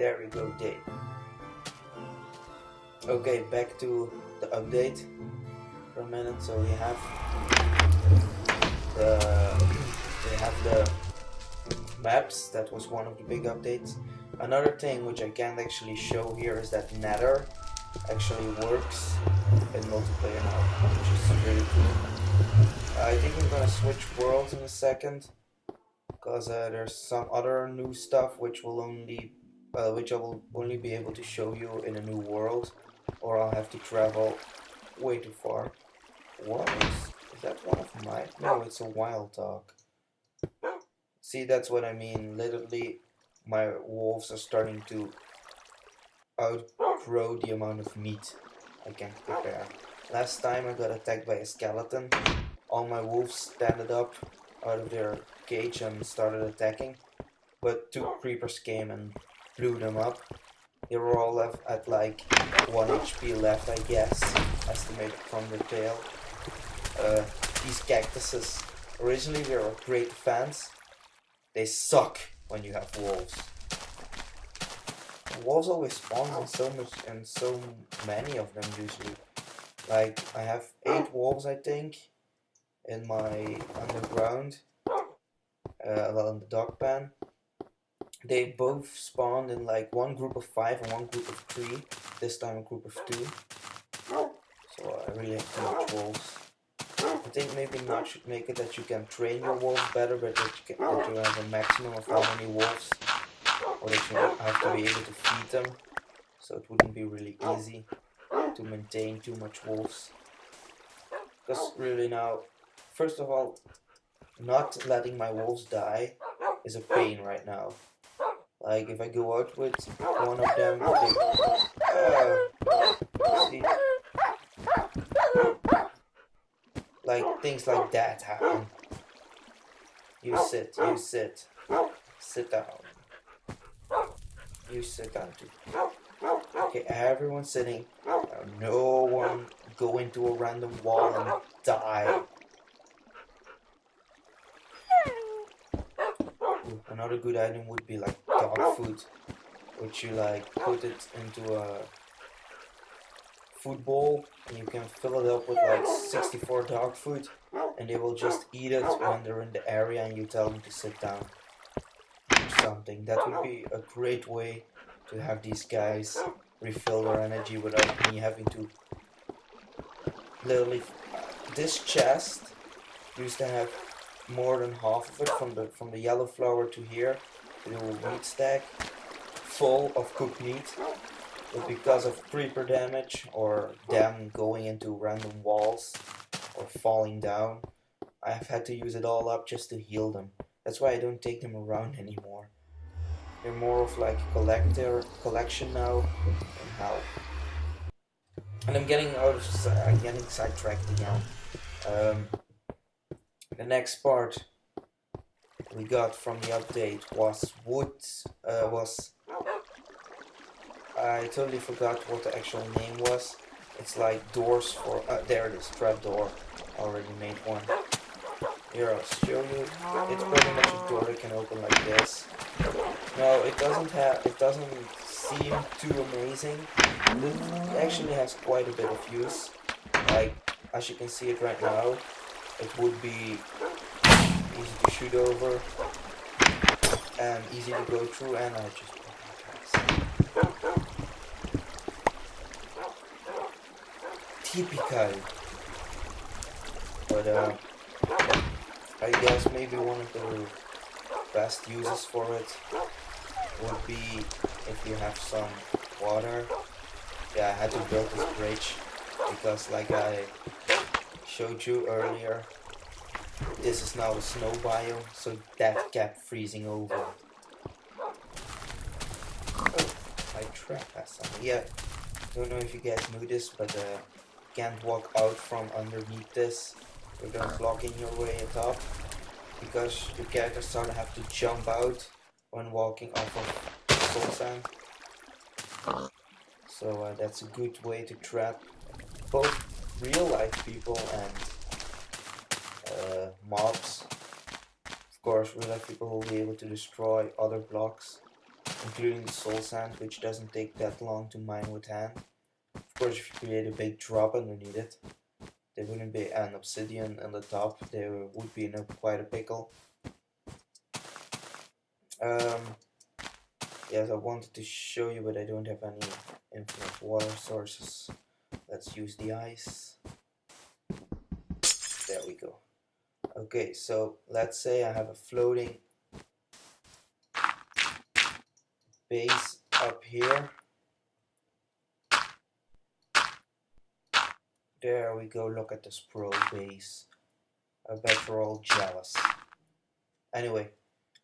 There we go, date. Okay, back to the update for a minute. So we have the maps. That was one of the big updates. Another thing which I can't actually show here is that Nether actually works in multiplayer now, which is really cool. I think I'm gonna switch worlds in a second, because there's some other new stuff which I will only be able to show you in a new world, or I'll have to travel way too far. What is that one of mine? No, it's a wild dog. See, that's what I mean. Literally, my wolves are starting to outgrow the amount of meat I can prepare. Last time I got attacked by a skeleton. All my wolves standed up out of their cage and started attacking, but two creepers came and blew them up. They were all left at like 1 HP left, I guess, estimated from their tail. These cactuses, originally they were great defense. They suck when you have wolves. Wolves always spawn and so many of them usually. Like, I have 8 wolves, I think, in my underground, in the dog pen. They both spawned in like one group of 5 and one group of 3. This time a group of 2. So I really have too much wolves. I think maybe not should make it that you can train your wolves better, but that you have a maximum of how many wolves, or that you have to be able to feed them. So it wouldn't be really easy to maintain too much wolves. Because really now, first of all, not letting my wolves die is a pain right now. Like, if I go out with one of them, see, like, things like that happen. You sit down. You sit down too. Okay, everyone's sitting. No one go into a random wall and die. Ooh, another good item would be like dog food, which you like put it into a food bowl and you can fill it up with like 64 dog food, and they will just eat it when they're in the area and you tell them to sit down or something. That would be a great way to have these guys refill their energy without me having to literally. This chest used to have more than half of it, from the yellow flower to here, to the meat stack, full of cooked meat. But because of creeper damage or them going into random walls or falling down, I have had to use it all up just to heal them. That's why I don't take them around anymore. They're more of like a collection now and help. And I'm getting sidetracked again. The next part we got from the update was wood. I totally forgot what the actual name was. It's like doors for. There it is, trapdoor. Already made one. Here, I'll show you. It's pretty much a door that can open like this. No, it doesn't seem too amazing. It actually has quite a bit of use. Like, as you can see it right now, it would be easy to shoot over and easy to go through, and I just typical. But I guess maybe one of the best uses for it would be if you have some water. Yeah, I had to build this bridge because, like I showed you earlier, this is now a snow biome, so that kept freezing over. Oh, my trap has something. Yeah, don't know if you guys knew this, but can't walk out from underneath this without blocking your way atop, because your character sort of have to jump out when walking off of soul sand. So that's a good way to trap both real life people and mobs. Of course, real life people will be able to destroy other blocks including the soul sand, which doesn't take that long to mine with hand. Of course, if you create a big drop underneath it, there wouldn't be an obsidian on the top, there would be quite a pickle. Yes, I wanted to show you, but I don't have any infinite water sources. Let's use the ice. There we go. Okay, so let's say I have a floating base up here. There we go, look at this pro base. I bet we're all jealous. Anyway,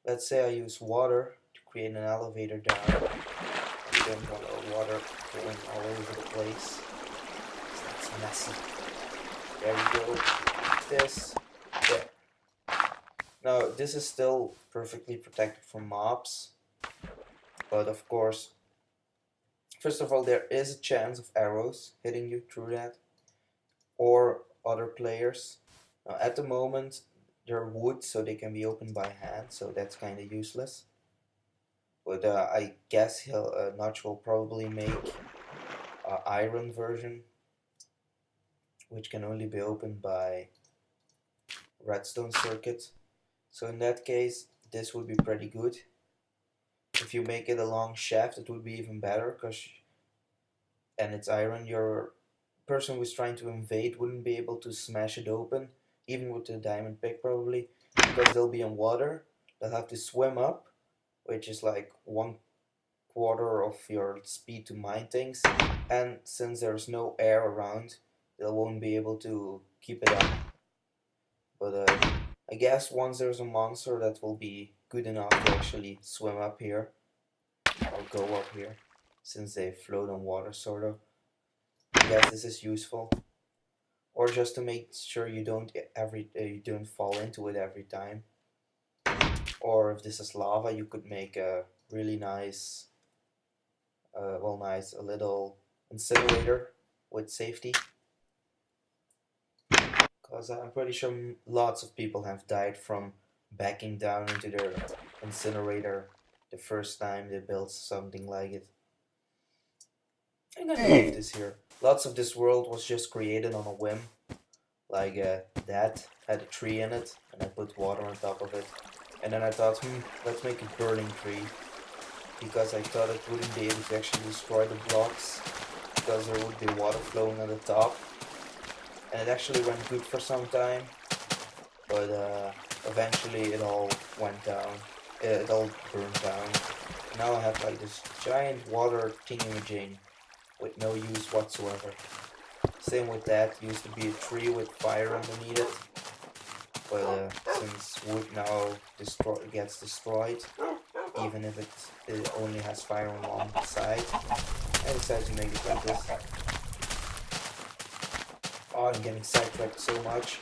let's say I use water to create an elevator down. We don't want our water going all over the place. That's messy. There we go. This. There. Now, this is still perfectly protected from mobs. But of course, first of all, there is a chance of arrows hitting you through that. Or other players. Now, at the moment, they're wood, so they can be opened by hand, so that's kind of useless. But I guess Notch will probably make an iron version, which can only be opened by redstone circuit. So in that case, this would be pretty good. If you make it a long shaft, it would be even better, and it's iron. Your person who's trying to invade wouldn't be able to smash it open, even with the diamond pick probably, because they'll be in water. They'll have to swim up, which is like 1/4 of your speed to mine things, and since there's no air around, they won't be able to keep it up. But I guess once there's a monster, that will be good enough to actually swim up here, or go up here, since they float on water sort of. I guess this is useful, or just to make sure you don't fall into it every time. Or if this is lava, you could make a really nice, a little incinerator with safety. Because I'm pretty sure lots of people have died from backing down into their incinerator the first time they built something like it. I'm gonna leave this here. Lots of this world was just created on a whim. Like that had a tree in it, and I put water on top of it. And then I thought, let's make a burning tree. Because I thought it wouldn't be able to actually destroy the blocks, because there would be water flowing on the top. And it actually went good for some time, but eventually it all went down. It all burned down. Now I have like this giant water thingamajig with no use whatsoever. Same with that, used to be a tree with fire underneath it, but since wood now gets destroyed, even if it only has fire on one side, I decided to make it like this. Oh, I'm getting sidetracked so much.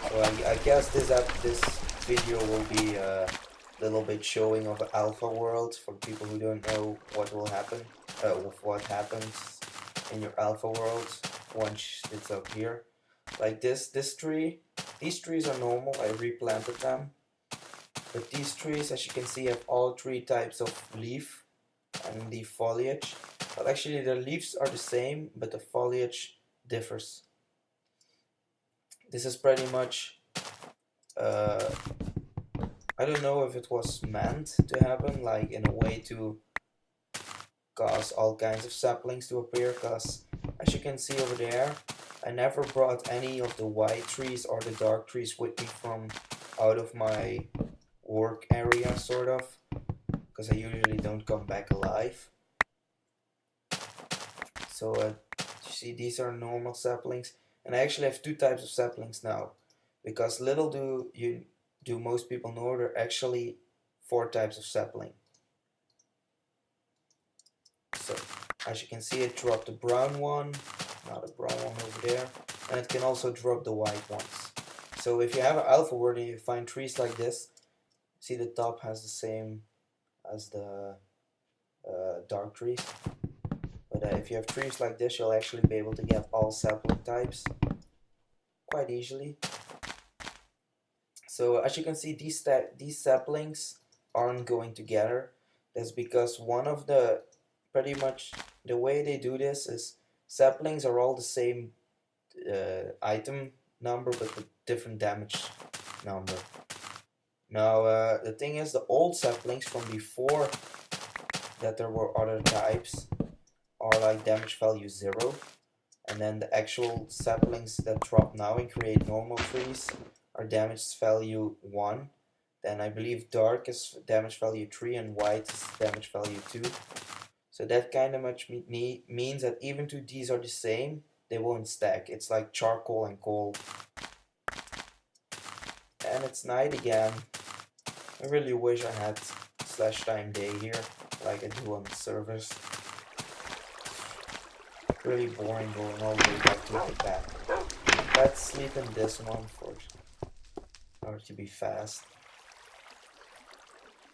So I guess this video will be a little bit showing of an alpha world for people who don't know what will happen, what happens in your alpha world once it's up here. Like this tree, these trees are normal. I replanted them, but these trees, as you can see, have all 3 types of leaf and the foliage. But actually, the leaves are the same, but the foliage differs. This is pretty much, I don't know if it was meant to happen, like in a way to cause all kinds of saplings to appear, because as you can see over there, I never brought any of the white trees or the dark trees with me from out of my work area, sort of, because I usually don't come back alive. So you see, these are normal saplings, and I actually have 2 types of saplings now, because little do most people know there are actually 4 types of sapling. So as you can see, it dropped the brown one, now the brown one over there, and it can also drop the white ones. So if you have an alpha world and you find trees like this, see the top has the same as the dark trees. But if you have trees like this, you'll actually be able to get all sapling types quite easily. So as you can see, these saplings aren't going together. That's because one of the, pretty much the way they do this is saplings are all the same item number but with different damage number. Now the thing is, the old saplings from before that there were other types are like damage value 0, and then the actual saplings that drop now and create normal trees are damage value 1. Then I believe dark is damage value 3 and white is damage value 2. So that kind of much means that even though these are the same, they won't stack. It's like charcoal and coal. And it's night again. I really wish I had /time day here, like I do on the servers. Really boring going all the way back to the bed. Let's sleep in this one for order to be fast.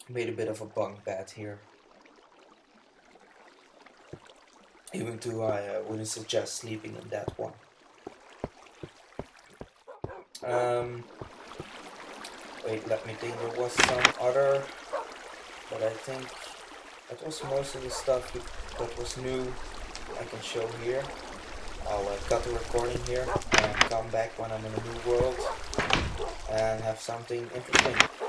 Made a bit of a bunk bed here. Even though I wouldn't suggest sleeping in that one. Wait, let me think. There was some other, but I think that was most of the stuff that was new I can show here. I'll cut the recording here and come back when I'm in a new world and have something interesting.